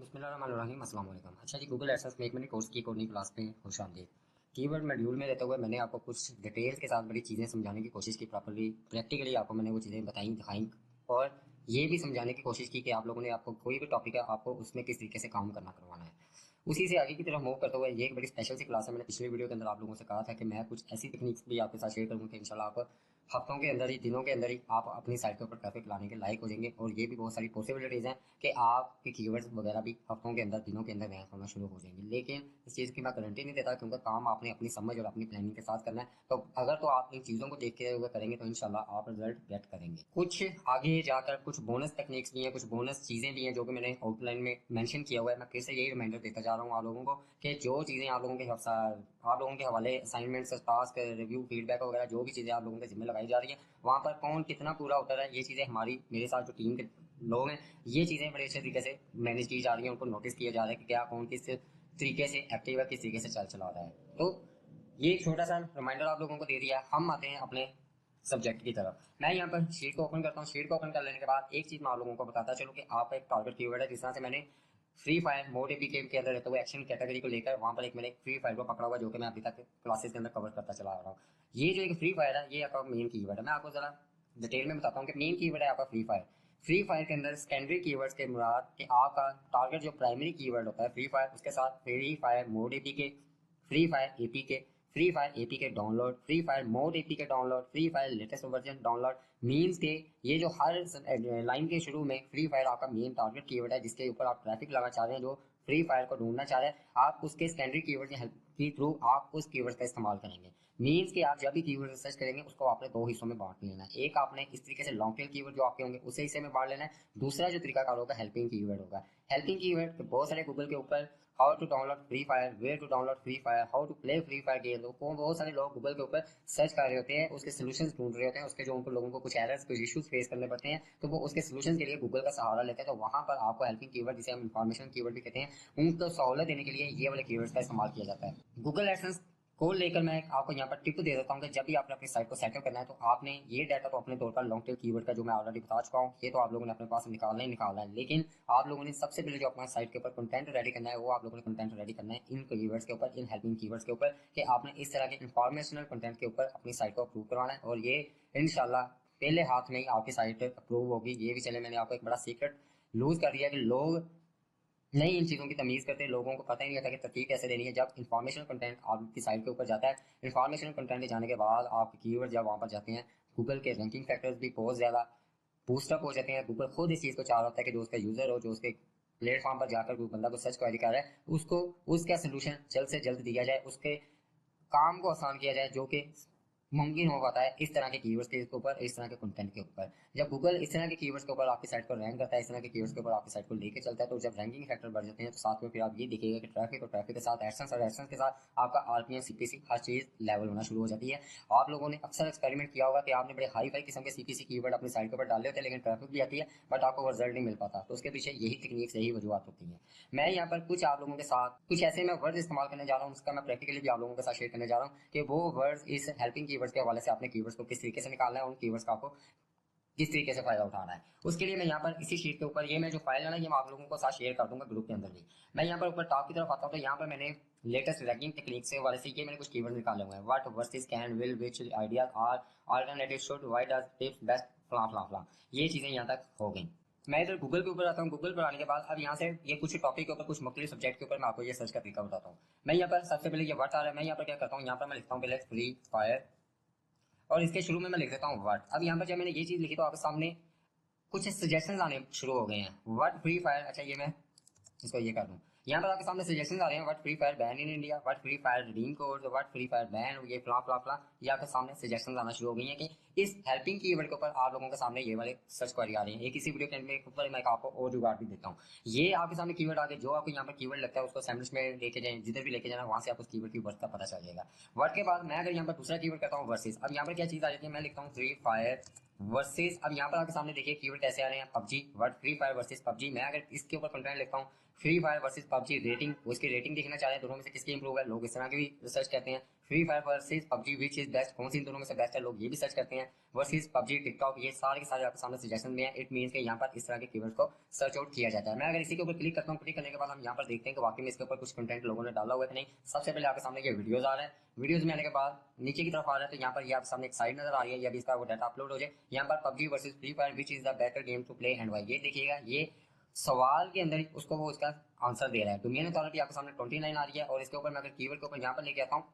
बिस्मिल्लाहिर्रहमानिर्रहीम अस्सलाम वालेकुम। अच्छा जी, गूगल एडसेंस में एक मैंने कोर्स की कोडिंग क्लास पे खुश आमदीद। कीवर्ड मॉड्यूल में रहते हुए मैंने आपको कुछ डिटेल्स के साथ बड़ी चीज़ें समझाने की कोशिश की, प्रॉपर्ली प्रैक्टिकली आपको मैंने वो चीज़ें बताई दिखाई और ये भी समझाने की कोशिश की कि आप लोगों ने आपको कोई भी टॉपिक है आपको उसमें किस तरीके से काम करवाना है। उसी से आगे की तरफ मूव करते हुए ये एक बड़ी स्पेशल सी क्लास है। मैंने पिछले वीडियो के अंदर आप लोगों से कहा था कि मैं कुछ ऐसी टेक्निक्स भी आपके साथ शेयर करूँगा कि इंशाल्लाह आप हफ्तों के अंदर ही, दिनों के अंदर ही आप अपनी साइट के ऊपर ट्रैफिक लाने के लायक हो जाएंगे। और ये भी बहुत सारी पॉसिबिलिटीज़ हैं कि आपके कीवर्ड्स वगैरह भी हफ्तों के अंदर, दिनों के अंदर रैंक होना शुरू हो जाएंगे। लेकिन इस चीज़ की मैं गारंटी नहीं देता क्योंकि काम आपने अपनी समझ और अपनी प्लानिंग के साथ करना है। तो अगर तो आप इन चीज़ों को देखते हुए करेंगे तो इंशाल्लाह आप रिजल्ट गेट करेंगे। कुछ आगे जाकर कुछ बोनस टेक्निक्स भी हैं, कुछ बोनस चीज़ें भी हैं जो कि मैंने आउटलाइन में मेंशन किया हुआ है। मैं फिर से यही रिमाइंडर देता जा रहा हूँ आप लोगों को कि जो चीज़ें आप लोगों के हवाले असाइनमेंट्स, टास्क, रिव्यू, फीडबैक वगैरह जो भी चीज़ें आप लोगों के जिम्मे लगाई जा रही हैं, वहाँ पर कौन कितना पूरा उतर है, ये चीज़ें हमारी मेरे साथ जो टीम के लोग हैं, ये चीज़ें बड़े अच्छे तरीके से मैनेज की जा रही हैं। उनको नोटिस किया जा रहा है कि क्या कौन किस तरीके से एक्टिव है, किस तरीके से चला रहा है। तो ये एक छोटा सा रिमाइंडर आप लोगों को दे दिया है। हम आते हैं अपने सब्जेक्ट की तरफ। मैं यहाँ पर शीट को ओपन करता हूँ। शीट को ओपन कर लेने के बाद एक चीज़ मैं आप लोगों को बताता चलूँ कि आप एक टारगेट कीवर्ड है, जिस तरह से मैंने फ्री फायर मोड एपीके के अंदर रहते हुए एक्शन कैटेगरी को लेकर वहाँ पर एक मैंने फ्री फायर को पकड़ा हुआ जो कि मैं अभी तक क्लासेस के अंदर कवर करता चला आ रहा हूँ। ये जो एक फ्री फायर है ये आपका मेन कीवर्ड है। मैं आपको जरा डिटेल में बताता हूँ कि मेन कीवर्ड है आपका फ्री फायर। फ्री फायर के अंदर सेकेंडरी कीवर्ड्स के मुराद कि आपका टारगेट जो प्राइमरी कीवर्ड होता है फ्री फायर, उसके साथ free fire mod APK, free fire APK, free fire APK download, Free fire mod APK download, Free fire latest version download. Means के ये जो हर लाइन के शुरू में फ्री फायर आपका मेन टारगेट कीवर्ड है जिसके ऊपर आप ट्रैफिक लगाना चाह रहे हैं, जो फ्री फायर को ढूंढना चाह रहे हैं, आप उसके सेकेंडरी कीवर्ड की हेल्प के थ्रू आप उस कीवर्ड का इस्तेमाल करेंगे। मीन्स कि आप जब भी कीवर्ड सर्च करेंगे उसको आपने दो हिस्सों में बांट लेना है। एक आपने इस तरीके से लॉन्ग टेल कीवर्ड जो आपके होंगे उसे हिस्से में बांट लेना है। दूसरा जो तरीका होगा हेल्पिंग कीवर्ड होगा। हेल्पिंग कीवर्ड बहुत सारे गूगल के ऊपर how to download Free Fire, where to download Free Fire, how to play Free Fire game, तो बहुत सारे लोग गूगल के ऊपर सर्च कर रहे होते हैं, उसके सोल्यूशंस ढूंढ रहे होते हैं, उसके जो उनको लोगों को कुछ एरर्स, कुछ इश्यूज फेस करने पड़ते हैं, तो वो उसके सोल्यूशन के लिए गूगल का सहारा लेते हैं। तो वहां पर आपको हेल्पिंग कीवर्ड, जिसे हम इंफॉर्मेशन कीवर्ड भी कहते हैं, उनको सहूलत देने के लिए ये वाले कीवर्ड्स का इस्तेमाल किया जाता है। गूगल एडसेंस को लेकर मैं आपको यहाँ पर टिप दे देता हूँ कि जब भी आपने अपनी साइट को सेटअप करना है तो आपने ये डाटा तो अपने तौर पर लॉन्ग टेल कीवर्ड का जो मैं ऑलरेडी बता चुका हूँ, ये तो आप लोगों ने अपने पास निकालना ही निकालना है। लेकिन आप लोगों ने सबसे पहले जो अपना साइट के ऊपर कंटेंट रेडी करना है वो आप लोगों ने कंटेंट रेडी करना है इन कीवर्ड्स के ऊपर, इन हेल्पिंग कीवर्ड्स के ऊपर, कि आपने इस तरह के इंफॉर्मेशनल कंटेंट के ऊपर अपनी साइट को अप्रूव करवाना है। और ये इंशाल्लाह पहले हाथ में ही आपकी साइट अप्रूव होगी। ये भी चले, मैंने आपको एक बड़ा सीक्रेट लूज कर दिया कि लोग नहीं इन चीज़ों की तमीज़ करते, लोगों को पता ही नहीं रहता कि तरतीब कैसे देनी है। जब इंफॉर्मेशन कंटेंट आपकी साइट के ऊपर जाता है, इंफॉर्मेशन कंटेंट जाने के बाद आपके कीवर्ड जब वहाँ पर जाते हैं, गूगल के रैंकिंग फैक्टर्स भी बहुत ज़्यादा बूस्टअप हो जाते हैं। गूगल खुद इस चीज़ को चाह रहा होता है कि जो उसका यूज़र हो, जो उसके प्लेटफॉर्म पर जाकर कोई बंदा को सर्च क्वेरी कर रहा है, उसको उसका सोल्यूशन जल्द से जल्द दिया जाए, उसके काम को आसान किया जाए, जो कि मुमकिन हो पाता है इस तरह के कीवर्ड्स के ऊपर, इस तरह के कंटेंट के ऊपर। जब गूगल इस तरह के कीवर्ड्स के ऊपर आपकी साइट को रैंक करता है, इस तरह के कीवर्ड्स के ऊपर आपकी साइट को लेके चलता है, तो जब रैंकिंग फैक्टर बढ़ जाते हैं तो साथ में फिर आप ये देखिएगा कि ट्रैफिक और ट्रैफिक के साथ एडसेंस और एडसेंस के साथ आपका आरपीएम, सीपीसी, हर चीज़ लेवल होना शुरू हो जाती है। आप लोगों ने अक्सर एक्सपेरिमेंट किया होगा कि आपने बड़े हाई फाई किस्म के सीपीसी कीवर्ड अपनी साइट के ऊपर डाले होते हैं, लेकिन ट्रैफिक भी आती है बट आपको वो रिजल्ट नहीं मिल पाता। तो उसके पीछे यही टेक्निक्स, यही वजूहत होती है। मैं यहाँ पर कुछ आप लोगों के साथ कुछ ऐसे मैं वर्ड इस्तेमाल करने जा रहा हूँ, उसका मैं प्रैक्टिकली भी आप लोगों के साथ शेयर करने जा रहा हूँ कि वो वर्ड्स इस हेल्पिंग कीवर्ड्स के हवाले से आपने कीवर्ड्स को किस तरीके से निकालना है, उन कीवर्ड्स का आपको किस तरीके से फायदा उठाना है। उसके लिए मैं यहाँ पर इसी शीट के ऊपर ये मैं जो फाइल है ना, ये मैं आप लोगों को साथ शेयर कर दूंगा ग्रुप के अंदर भी। मैं यहाँ पर ऊपर टॉप की तरफ आता हूँ तो यहाँ पर मैंने लेटेस्ट रैंकिंग टेक्निक से वाले से ये मैंने कुछ कीवर्ड निकाले हुए हैं। What, versus, can, will, which, ideas, are, alternative, should, why, does, tips, best, फला फला फला। ये चीजें यहाँ तक हो गई। मैं इधर गूगल के ऊपर आता हूँ। गूगल पर आने के बाद अब यहाँ से ये कुछ टॉपिक के ऊपर, कुछ मुख्तलिफ सब्जेक्ट के ऊपर मैं आपको ये सर्च का तरीका बताता हूँ। मैं यहाँ पर सबसे पहले ये वर्ड आ रहा है, मैं यहाँ पर क्या करता हूँ, यहाँ पर मैं लिखता हूँ पहले फ्री फायर और इसके शुरू में मैं लिख देता हूँ वर्ड। अब यहाँ पर जब मैंने ये चीज लिखी तो आपके सामने कुछ सजेशन आने शुरू हो गए हैं। वर्ड फ्री फायर, अच्छा ये मैं इसको ये कर दूं। यहाँ पर आपके सामने सजेशन आ रहे हैं, what free fire ban in India, what free fire redeem code, what free fire ban, ये फला फला फला। ये आपके सामने सजेशन आना शुरू हो गई है कि इस हेल्पिंग कीवर्ड के ऊपर आप लोगों के सामने ये वाले सर्च क्वेरी आ रही है। एक इसी वीडियो के एंड में ऊपर मैं आपको और जुगाड़ भी देता हूँ। ये आपके सामने कीवर्ड आ गए, जो आपको यहाँ पर कीवर्ड लगता है उसको सैम्पल्स में लेके जाए, जिधर भी लेके जाना वहां से आपको कीवर्ड की वर्ड का पता चल जाएगा। वर्ड के बाद मैं अगर यहाँ पर दूसरा कीवर्ड करता हूँ वर्सेस, अब यहाँ पर क्या चीज आ जाती है, मैं लिखता हूँ फ्री फायर वर्सेस। अब यहाँ पर आपके सामने देखिए कीवर्ड कैसे आ रहे हैं, PUBG, word free fire versus PUBG. मैं अगर इसके ऊपर कंटेंट लिखता हूँ free fire versus PUBG rating, उसकी रेटिंग देखना चाह रहे हैं दोनों में से किसकी इंप्रूव है, लोग इस तरह की भी रिसर्च कहते हैं। Free fire versus PUBG which is best, कौन सी इन दोनों में से बेस्ट है, लोग ये भी सर्च करते हैं। वर्सेस पबजी टिकटॉक, ये सारे के सारे आपके सामने सजेशन में है। इट मीन्स कि यहाँ पर इस तरह के कीवर्ड्स को सर्च आउट किया जाता है। मैं अगर इसी के ऊपर क्लिक करता हूँ, क्लिक करने के बाद हम यहाँ पर देखते हैं कि वाकई में इसके ऊपर कुछ कंटेंट लोगों ने डाला हुआ है कि नहीं। सबसे पहले आपके सामने ये वीडियोज आ रहा है, वीडियोज में आने के बाद नीचे की तरफ आ रहा है, तो यहाँ पर ये आपके सामने एक साइड नजर आ रही है, या भी इसका वो डाटा अपलोड हो जाए। यहाँ पर PUBG versus Free Fire which is the better game to play and why, ये देखिएगा, ये सवाल के अंदर उसको वो उसका आंसर दे रहा है। डोमेन अथॉरिटी आपके सामने 29 आ रही है, और इसके ऊपर मैं अगर कीवर्ड के ऊपर यहाँ पर लेके आता हूँ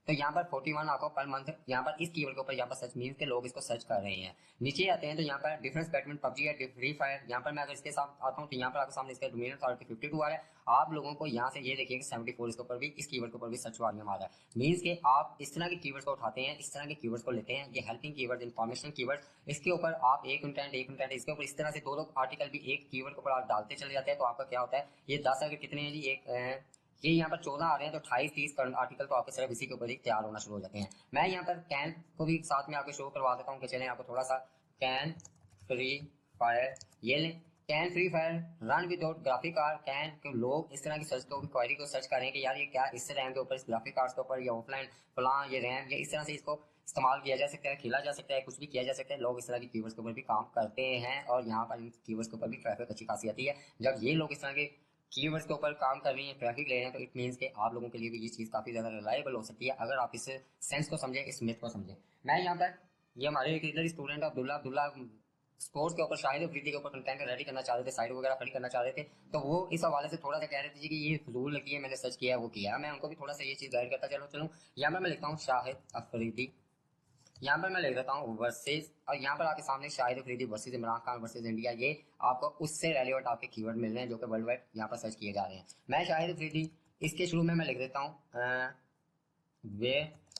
तो यहाँ पर 41 आपको पर मंथ यहाँ पर इस कीवर्ड के ऊपर यहाँ पर सर्च मीन्स के लोग इसको सर्च कर रहे हैं। नीचे आते हैं तो यहाँ पर डिफरेंस बैटमैन पबजी है फ्री फायर, यहाँ पर मैं अगर इसके साथ आता हूँ तो यहाँ पर आपके सामने इसका डोमेन अथॉरिटी 52 आ रहा है। आप लोगों को यहाँ से ये देखिए कि 74 इसके ऊपर भी इस कीवर्ड के ऊपर भी सर्च वॉल्यूम आ रहा है। मीन्स के आप इस तरह के कीवर्ड्स को उठाते हैं, इस तरह के कीवर्ड्स को लेते हैं, ये हेल्पिंग कीवर्ड, इन्फॉर्मेशन कीवर्ड, इसके ऊपर आप एक कंटेंट इसके ऊपर इस तरह से दो आर्टिकल भी एक कीवर्ड के ऊपर आप डालते चले जाते हैं। तो आपका क्या होता है, ये 10 अगर कितने हैं जी, एक ये यहाँ पर 14 आ रहे हैं, तो 28-30 आर्टिकल तो आपके सिर्फ इसी के ऊपर ही तैयार होना शुरू हो जाते हैं। मैं यहाँ पर कैन को भी साथ में आपको शो करवा देता हूँ कि चलें आपको थोड़ा सा कैन फ्री फायर, ये लें can free fire run without graphic card can, क्यों लोग इस तरह की सर्च को क्वेरी को सर्च करें कि यार ये क्या इस रैम के ऊपर, इस ग्राफिक कार्ड के ऊपर, या ऑफलाइन फलां ये रैम, या इस तरह से इसको इस्तेमाल किया जा सकता है, खेला जा सकता है, कुछ भी किया जा सकता है। लोग इस तरह की कीवर्ड्स के ऊपर भी काम करते हैं, और यहाँ पर इन कीवर्ड्स के ऊपर भी ट्रैफिक अच्छी खासी आती है। जब ये लोग इस तरह के कीवर्ड्स के ऊपर काम कर रही हैं, ट्रैफिक ले रहे हैं, तो इट मीन्स के आप लोगों के लिए भी ये चीज़ काफ़ी ज़्यादा रिलायबल हो सकती है, अगर आप इस सेंस को समझें, इस मिथ को समझें। मैं यहाँ पर ये हमारे एक इधर स्टूडेंट अब्दुल्ला स्पोर्ट्स के ऊपर शाहिद अफरीदी के ऊपर कंटेंट रेडी करना चाह रहे थे, साइड वगैरह खड़ी करना चाह रहे थे, तो वो इस हवाले से थोड़ा सा कह रहे थे कि ये फजूल लगी है, मैंने सर्च किया वो किया। मैं उनको भी थोड़ा सा ये चीज़ गाइड करता चलूँ। यहाँ पर मैं लिखता हूँ शाहिद अफरीदी, यहाँ पर मैं लिख देता हूँ वर्सेज, और यहाँ पर आपके सामने Shahid Afridi versus Imran Khan versus India, ये आपको उससे रेलिवेंट आपके कीवर्ड मिल रहे हैं जो कि वर्ल्ड वाइड यहाँ पर सर्च किए जा रहे हैं। मैं शाहिद अफरीदी, इसके शुरू में मैं लिख देता हूँ वे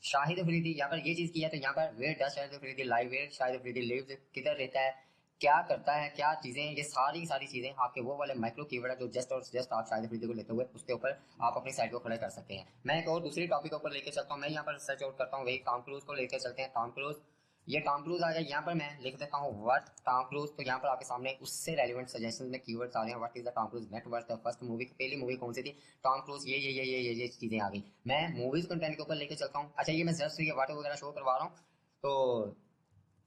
शाहिद अफरीदी, यहाँ पर ये चीज़ किया, तो यहाँ पर where does Shahid Afridi live, where Shahid Afridi lives, किधर रहता है, क्या करता है, क्या चीज़ें, ये सारी सारी चीज़ें आपके वो वाले माइक्रो कीवर्ड है जो जस्ट और जस्ट आप शाहिद अफरीदी को लेते हुए उसके ऊपर आप अपनी साइट को खड़ा कर सकते हैं। मैं एक और दूसरी टॉपिक के ऊपर लेकर चलता हूँ, मैं यहाँ पर सर्च आउट करता हूँ, वही टॉम क्रूज को लेकर चलते हैं। टॉम क्रूज, ये टॉम क्रूज आ गया, यहाँ पर मैं लिख देता हूँ व्हाट टॉम क्रूज, तो यहाँ पर आपके सामने उससे रेलिवेंट सजेशन में कीवर्ड्स आ रहे हैं। What is the Tom cruise net worth, first movie, पहली मूवी कौन सी थी, टॉम क्रूज, ये चीजें आ गई। मैं मूवीज कंटेंट के ऊपर लेके चलता हूँ। अच्छा, ये मैं जस्ट ये वाटर वगैरह शो करवा रहा हूँ, तो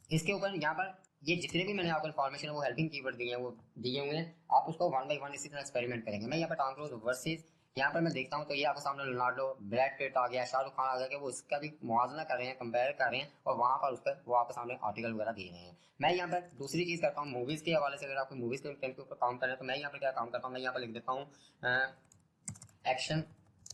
इसके ऊपर यहाँ पर ये जितने भी मैंने आपको इन्फॉर्मेशन है वो हेल्पिंग कीवर्ड दिए हैं, वो दिए हुए हैं, आप उसको वन बाई वन इसी तरह एक्सपेरिमेंट करेंगे। मैं यहाँ पर टॉम क्रूज वर्सेज, यहाँ पर मैं देखता हूँ तो ये आपके सामने रोनाल्डो, ब्रैड पिट आ गया, शाहरुख खान आ गया, कि वो इसका भी मुआवजा कर रहे हैं, कंपेयर कर रहे हैं, और वहाँ पर उसका वो आपके सामने आर्टिकल वगैरह दे रहे हैं। मैं यहाँ पर दूसरी चीज़ करता हूँ मूवीज़ के हवाले से, अगर आपको मूवीज़ के कंटेंट के ऊपर काम करना है तो मैं यहाँ पर क्या काम करता हूँ, मैं यहाँ पर लिख देता हूँ एक्शन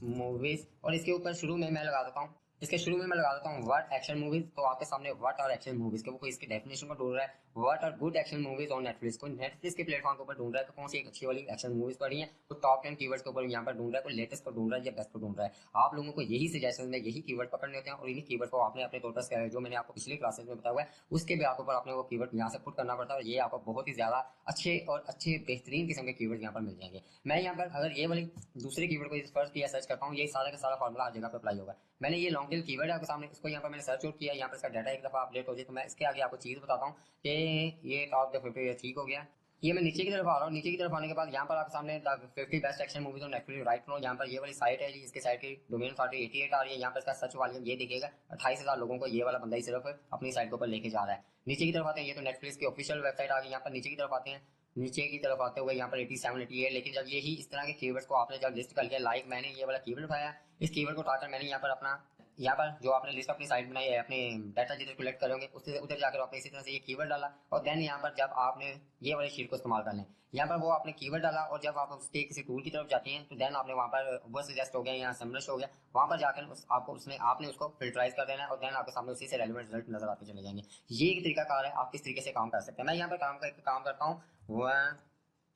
मूवीज़, और इसके ऊपर शुरू में मैं लगा देता हूँ, इसके शुरू में मैं लगा देता हूँ व्हाट एक्शन मूवीज, तो आपके सामने व्हाट और एक्शन मूवीज के वो कोई इसकी डेफिनेशन को ढूंढ रहा है। व्हाट और good action movies on Netflix, कोई नेटफ्लिक्स के प्लेटफॉर्म के ऊपर ढूंढ रहा है तो कौन सी एक अच्छी वाली एक्शन मूवीज पड़ी है, तो टॉप 10 कीवर्ड्स के ऊपर यहाँ पर ढूंढ रहा है, कोई लेटेस्ट को ढूंढ रहा है या बेस्ट को ढूंढ रहा है। आप लोगों को यही सजेशन में यही कीवर्ड पकड़ने होते हैं, और इन्हीं कीवर्ड को आपने अपने तौर पर जो मैंने आपको पिछली क्लासेस में बताया हुआ है उसके भी आपके ऊपर आपने वो कीवर्ड यहाँ से पुट करना पड़ता है, और ये आपको बहुत ही ज्यादा अच्छे और अच्छे बेहतरीन किस्म के कीवर्ड यहाँ पर मिल जाएंगे। मैं यहाँ पर अगर ये वाली दूसरे कीवर्ड को फर्स्ट किया सर्च करता हूँ, ये सारा का सारा फॉर्मूला हर जगह पर अप्लाई होगा। मैंने ये लॉन्ग टेल कीवर्ड है आपके सामने, इसको यहाँ पर मैंने सर्च आउट किया, यहाँ पर इसका डाटा एक दफा अपडेट हो जाए, तो मैं इसके आगे आपको चीज़ बताता हूँ कि ये टॉप 50 ठीक हो गया। ये मैं नीचे की तरफ आ रहा हूँ, नीचे की तरफ आने के बाद यहाँ पर आपके सामने 50 best action movies on Netflix right now, यहाँ पर ये वाली साइट है जी, इसके साइट की डोमेन 88 आ रही है। यहाँ पर इसका सर्च वॉल्यूम ये दिखेगा 28,000 लोगों को ये वाला बंदा ही सिर्फ अपनी साइट के ऊपर लेके जा रहा है। नीचे की तरफ आते हैं, ये तो नेटफ्लिक्स की ऑफिशियल वेबसाइट आ गई। यहाँ पर नीचे की तरफ आते हैं, नीचे की तरफ आते हुए यहाँ पर 87 88, लेकिन जब यही इस तरह के कीवर्ड्स को आपने जब लिस्ट कर लिया, लाइक मैंने ये वाला कीवर्ड उठाया, इस कीवर्ड को उठाकर मैंने यहाँ पर अपना यहाँ पर जो आपने लिस्ट अपनी साइट बनाई है, अपने डाटा जिधर कलेक्ट करोगे उससे उधर जाकर आपने इसी तरह से ये कीवर्ड डाला, और देन यहाँ पर जब आपने ये वाले शीट को इस्तेमाल कर लें, यहाँ पर वो आपने कीवर्ड डाला, और जब आप उसके किसी टूल की तरफ जाते हैं तो देन आपने वहाँ पर वो सजेस्ट हो गया या समरश हो गया, वहाँ पर जाकर आपको उसने आपने उसको फिल्टराइज कर देना है, और देन आपके सामने उसी से रेलिवेंट रिजल्ट नजर आते चले जाएंगे। ये एक तरीका कार है, आप किस तरीके से काम कर सकते हैं। मैं यहाँ पर काम करता हूँ,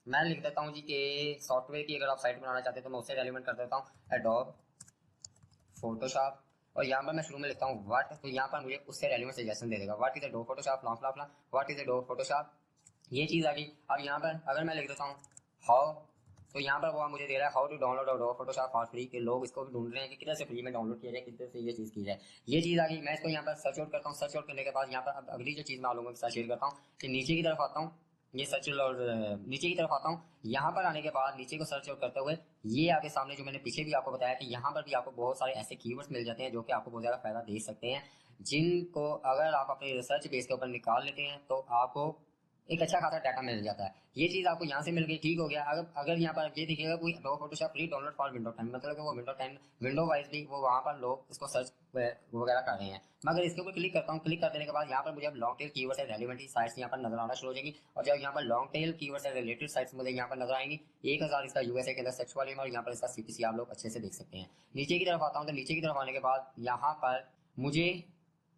मैं लिख देता हूँ जी कि सॉफ्टवेयर की अगर आप साइट बनाना चाहते हैं तो मैं उससे रेलिवेंट कर देता हूँ एडोब फोटोशॉप, और यहाँ पर मैं शुरू में लिखता हूँ व्हाट, तो यहाँ पर मुझे उससे रेलिवेंट सजेशन दे देगा। What is adobe Photoshop, what is adobe Photoshop, ये चीज़ आ गई। अब यहाँ पर अगर मैं लिख देता हूँ हाउ, तो यहाँ पर वो मुझे दे रहा है how to download Adobe Photoshop for free, के लोग इसको भी ढूंढ रहे हैं कि किधर से फ्री में डाउनलोड किया जाए, किधर से ये चीज़ की जाए। ये चीज़ आ गई। मैं इसको यहाँ पर सर्च आउट करता हूँ, सर्च आउट करने के बाद यहाँ पर अब अगली जो चीज़ मैं आप लोगों के साथ शेयर करता हूँ कि नीचे की तरफ आता हूँ, ये सर्च और नीचे की तरफ आता हूँ। यहाँ पर आने के बाद नीचे को सर्च करते हुए ये आगे सामने जो मैंने पीछे भी आपको बताया कि यहाँ पर भी आपको बहुत सारे ऐसे कीवर्ड्स मिल जाते हैं जो कि आपको बहुत ज़्यादा फायदा दे सकते हैं, जिनको अगर आप अपने रिसर्च बेस के ऊपर निकाल लेते हैं तो आपको एक अच्छा खासा डाटा मिल जाता है। ये चीज़ आपको यहाँ से मिल गई, ठीक हो गया। अगर अगर यहाँ पर ये देखिएगा कोई adobe Photoshop free download for window 10, मतलब कि वो विंडो 10 विंडो वाइज भी वो वहाँ पर लोग इसको सर्च वगैरह कर रहे हैं। मैं अगर इसके ऊपर क्लिक करता हूँ, क्लिक कर देने के बाद यहाँ पर मुझे अब लॉन्ग टेल कीवर्ड से रेलिवेंट साइट्स यहाँ पर नजर आना शुरू हो जाएगी। और जब यहाँ पर लॉन्ग टेल कीवर्ड से रिलेटेड साइट्स मुझे यहाँ पर नजर आएंगी, 1000 इसका यूएसए के अंदर सर्च वॉल्यूम और यहाँ पर इसका सीपीसी आप लोग अच्छे से देख सकते हैं। नीचे की तरफ आता हूँ तो नीचे की तरफ आने के बाद यहाँ पर मुझे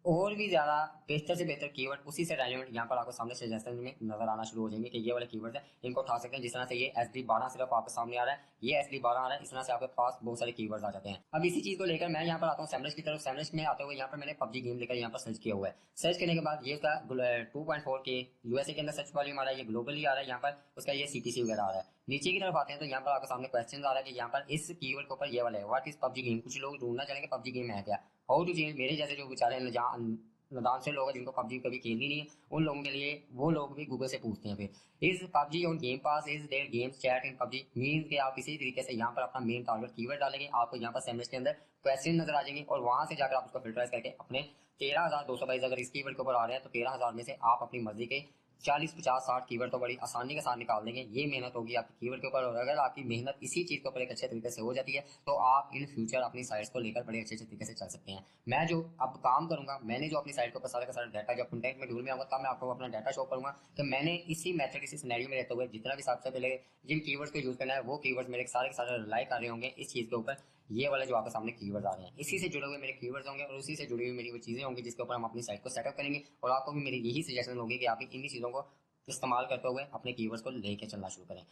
और भी ज़्यादा बेहतर से बेहतर कीवर्ड उसी से रेलेवेंट यहाँ पर आपको सामने सजेशन में नजर आना शुरू हो जाएंगे कि ये वाले कीवर्ड है, इनको उठा सकते हैं। जिस तरह से ये SD12 सिर्फ आपके सामने आ रहा है, ये SD12 आ रहा है, इस तरह से आपके पास बहुत सारे कीवर्ड्स आ जाते हैं। अब इसी चीज़ को लेकर मैं यहाँ पर आता हूँ सैमरस की तरफ। सैमरस में आते हुए यहाँ पर मैंने PUBG गेम लेकर यहाँ पर सर्च किया हुआ है। सर्च करने के बाद ये उसका 2.4 के यूएसए के अंदर सर्च वॉल्यूम आ रहा है, ये ग्लोबली आ रहा है, यहाँ पर उसका ये CPC वगैरह आ रहा है। नीचे की तरफ आते हैं तो यहाँ पर आपके सामने क्वेश्चन आ रहा है कि यहाँ पर इस कीवर्ड के ऊपर ये वाला है, व्हाट इज PUBG गेम। कुछ लोग ढूंढना चाहेंगे PUBG गेम है क्या, हाउ टू चेंज। मेरे जैसे जो बेचारे नादान से लोग हैं जिनको PUBG कभी खेलनी नहीं है, उन लोगों के लिए वो लोग भी गूगल से पूछते हैं फिर इस PUBG on game pass, is there games chat in PUBG mean के आप इसी तरीके से यहाँ पर अपना मेन टारगेट कीवर्ड डालेंगे, आपको यहाँ पर सेमलेस के अंदर क्वेश्चन नजर आ जाएंगे और वहां से जाकर आप उसको फिल्टराइज करके अपने 13,222 अगर इस कीवर्ड के ऊपर आ रहे हैं तो 13,000 में से आप अपनी मर्जी के 40, 50, 60 कीवर्ड तो बड़ी आसानी के साथ निकाल देंगे। ये मेहनत होगी आपकी कीवर्ड के ऊपर, और अगर आपकी मेहनत इसी चीज़ के ऊपर एक अच्छे तरीके से हो जाती है तो आप इन फ्यूचर अपनी साइट्स को लेकर बड़े अच्छे तरीके से चल सकते हैं। मैं जो अब काम करूंगा, मैंने जो अपनी साइट के ऊपर सारा का सारा डाटा जब कंटेंट में ढूंढ में आऊंगा तब मैं आपको अपना डाटा शो करूंगा कि मैंने इसी मेथड इसी सिनेरियो में रहते हुए जितना भी सबसे पहले जिन कीवर्ड्स को यूज करना है वो कीवर्ड्स मेरे सारे के सारे रिलाई कर रहे होंगे इस चीज़ के ऊपर। ये वाले जो आपके सामने कीवर्ड्स आ रहे हैं इसी से जुड़े हुए मेरे कीवर्ड्स होंगे और उसी से जुड़ी हुई मेरी वो चीज़ें होंगी जिसके ऊपर हम अपनी साइट को सेटअप करेंगे। और आपको भी मेरी यही सजेशन होगी कि आप इन्हीं चीज़ों को इस्तेमाल करते हुए अपने कीवर्ड्स को लेके चलना शुरू करें।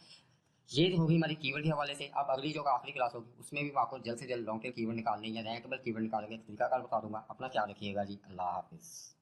ये होगी हमारी कीवर्ड के हवाले से। अब अगली जो आखिरी क्लास होगी उसमें भी मैं आपको जल्द से जल्द लॉन्ग टेल कीवर्ड निकालने या रैंकेबल कीवर्ड निकालने का तरीका कार बता दूंगा। अपना ख्याल रखिएगा जी, अल्लाह हाफिज़।